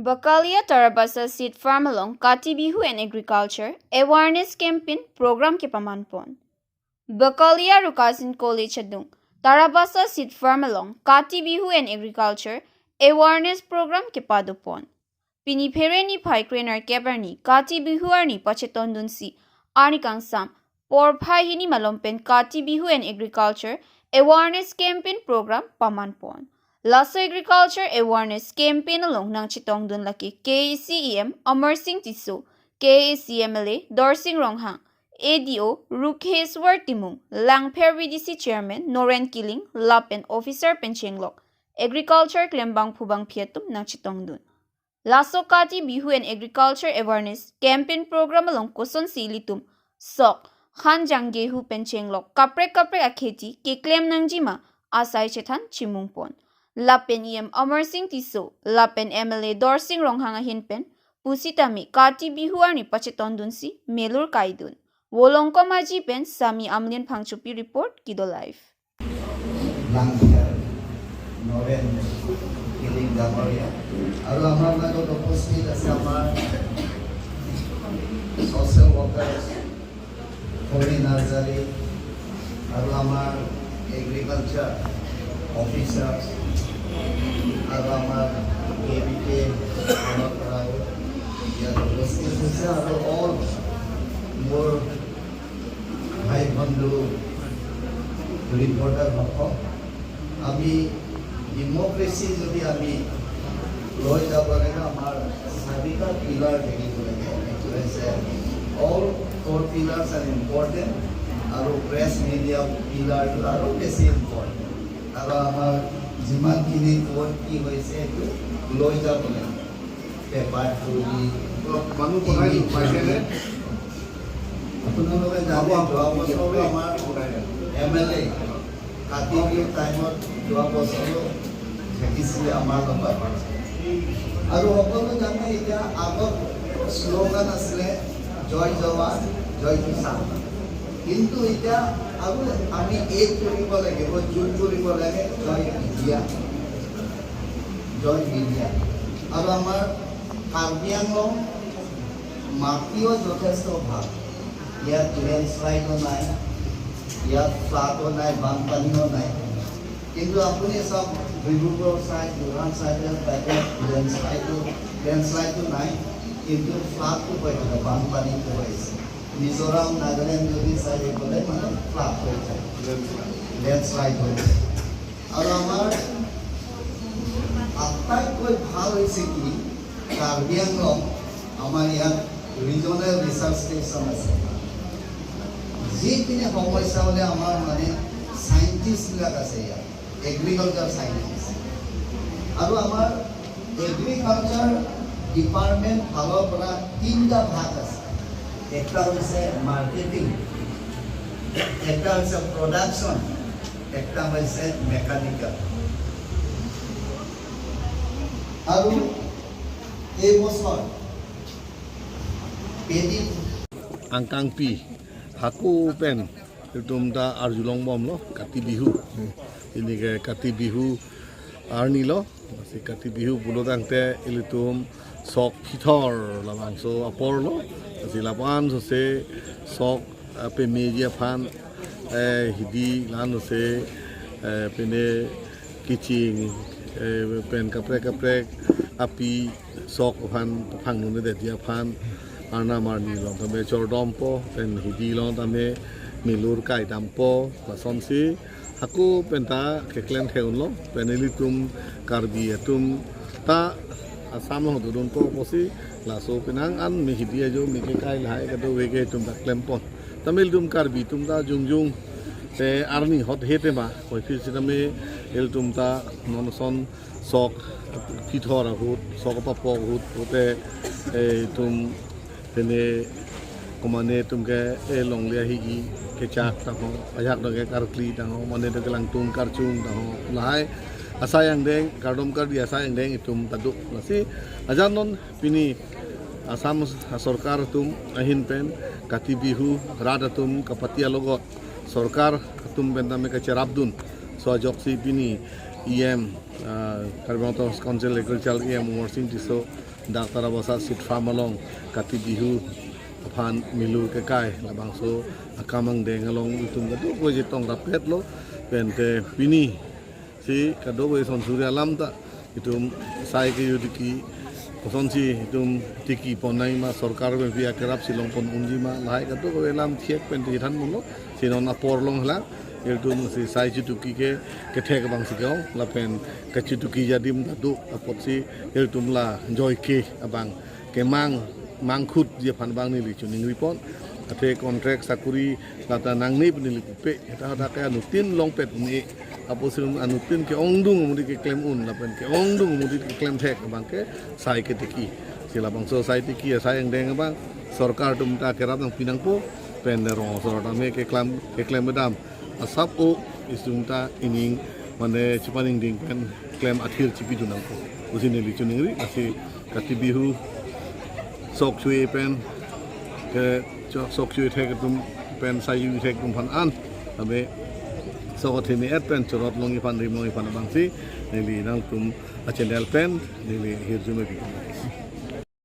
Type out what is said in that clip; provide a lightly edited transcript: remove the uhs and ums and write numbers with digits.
Bakalia Tarabasa seed farm along Kati Bihu and Agriculture Awareness Campaign Program Kepaman pon. Bakalia Rukasin College adung Tarabasa seed farm along Kati Bihu and Agriculture Awareness Program Kepadu pon. Piniphereni Paikrenar Keberni Kati Bihu arni Pachetondunsi Arni Kangsam Por Pahini Malompen Kati Bihu and Agriculture Awareness Campaign Program Paman pon. Lasso Agriculture Awareness Campaign along nang chitong dun laki KACEM Amar Singh Tiso, KACMLA Dorsing Ronghang, ADO Rukheswar Timung, Langper VDC Chairman Noren Kiling, Lapen Officer Penchenglok, Agriculture Klembang Pubang Piatum nang chitong dun. Lasso Kati Bihu and Agriculture Awareness Campaign Program along Koson Silitum, Sok, Hanjang Gehu Penchenglok, Kapre Akheti, Keklem Nangjima, Asai Chetan Chimungpon. Lapen Amar Singh Tiso, Lapen MLA Dorsing Ronghang Hinpen, Pusitami Kati Bihu arni Pachetondunsi, Melur Kaidun. Wolongko Maji Pen, Sami Amlin Pangchupi Report, Kido Live. Noren Kiling Gamoria. Aru amar magot opposite ase amar social workers, Holy Nursery, aru amar agriculture officers, aru amar KBK amar karayo. ইয়াত উপস্থিত হৈছে আৰু all মোৰ ভাই বন্ধু reporter সকল আমি ডেমোক্ৰেসি যদি আমি লৈ যাব লাগে আমাৰ চাৰিটা পিলাৰ থাকিব লাগে এইটো হৈছে all four pillars are important আৰু প্ৰেছ মিডিয়া পিলাৰটো আৰু বেছি ইম্পৰ্টেণ্ট আৰু আমাৰ যিমানখিনি ক'ত কি হৈছে এইটো লৈ যাব লাগে পেপাৰ থ্ৰুদি মানুহ পঢ়াই পাইছেনে আপোনালোকে যাব যোৱা বছৰ আমাৰ MLA কাতি বিহুৰ টাইমত যোৱা বছৰো থাকিছিলে আমাৰ লগত আৰু সকলো জানে এতিয়া আগত শ্লোগান আছিলে জয় জৱান জয় কিষাণ কিন্তু এতিয়া আৰু আমি এই কৰিব লাগিব যোগ কৰিব লাগে জয় বিদ্যা আৰু আমাৰ কাৰ্বি আংলং মাটিও যথেষ্ট ভাল ইয়াত লেণ্ডশ্লাইডো নাই ইয়াত ফ্লাডো নাই বানপানীও নাই কিন্তু আপুনি সব ডিব্ৰুগড় চাই যোৰহাট চাইডৰ বাইকত লেণ্ডশ্লাইডো নাই কিন্তু ফ্লাডটো হৈ থাকে বানপানীটো হৈছে মিজোৰাম নাগালেণ্ড যদি চাই গ'লে মানে ফ্লাড হৈ যায় লেণ্ডশ্লাইড হৈ যায় আৰু আমাৰ আটাইতকৈ ভাল হৈছে কি কাৰ্বি আংলং আমাৰ ইয়াত ৰিজনেল ৰিচাৰ্চ ষ্টেচন আছে যিখিনি সমস্যা হ'লে আমাৰ মানে সাইন্টিষ্টবিলাক আছে ইয়াত এগ্ৰিকালচাৰ সাইন্টিষ্ট আৰু আমাৰ এগ্ৰিকালচাৰ ডিপাৰ্টমেণ্ট ফালৰ পৰা তিনিটা ভাগ আছে একটা হৈছে মাৰ্কেটিং একটা হৈছে প্ৰডাকশ্যন একটা হৈছে মেকানিকেল আৰু এই বছৰ paddy angkangpi haku pen itum ta arjulong bom lo Kati Bihu ini ke Kati Bihu arni lo si Kati Bihu bulo tangte ilitum sok pithor lamang so apor lo si lapan so se sok pe media fan hidi lan se pene kitching pen kaprek api sok fan phang nu de dia fan Arna marni long tame chordampo pen hidi long tame milur kai dampo pasonsi haku penta keklen theun lo penelitum karbi atum ta asam lo dun po posi laso penang an mi hidi ajo mi ke kai lai ka do wege tum ta klempon tamil tum karbi tum ta jungjung te arni hot hete ma koi phir siname el tum ta nonson sok pithor ahut sok papo hut hote tum Tene komane tumke long lia higi kecak taho ajak doge karkli taho mane doge langtung karcung taho lahai asa yang deng kardom kar dia asa yang deng itum taduk nasi ajan non pini asam sarkar tum ahin pen Kati Bihu rada tum kapatia logot sarkar tum bentame ke cerabdun so joksi pini EM Kalimantan Council Agriculture EM Morsin Tiso dak Tarabasa sit farm along Kati Bihu aphan milu ke kai labang so akamang deng along itum kadu ko jitong rapet lo pente pini si kado we son surya lam ta itum sai ke yudiki koson si itum tiki ponai ma sarkar be via kerap silong pon unji ma lai kado we lam thiek pente than mon lo sinon apor long la itum si sai jutuki ke thek bang si gong la pen ke jutuki jadim kadu apot si itum la joy ke abang ke mangkhut je phan bang ni li chuning report ate contract sakuri lata nang ni penili pe eta ada ka anutin long pet ni apo sim anutin ke ongdung mudi ke claim un la pen ke ongdung mudi ke claim thek bang ke sai ke tiki sila bang society ki sai yang deng bang sarkar tum ta kerap nang pinang po pen ro sorota me ke claim bedam asap o isumta ining mane chupaning ding pen claim athir chipi dunang ko usini li chuning ri asi Kati Bihu sok chui pen ke sok chui thek tum pen sai yu thek tum phan an abe sok thini et pen chorot longi pan rim longi pan bang si nili nang tum achendel pen nili hirjume bi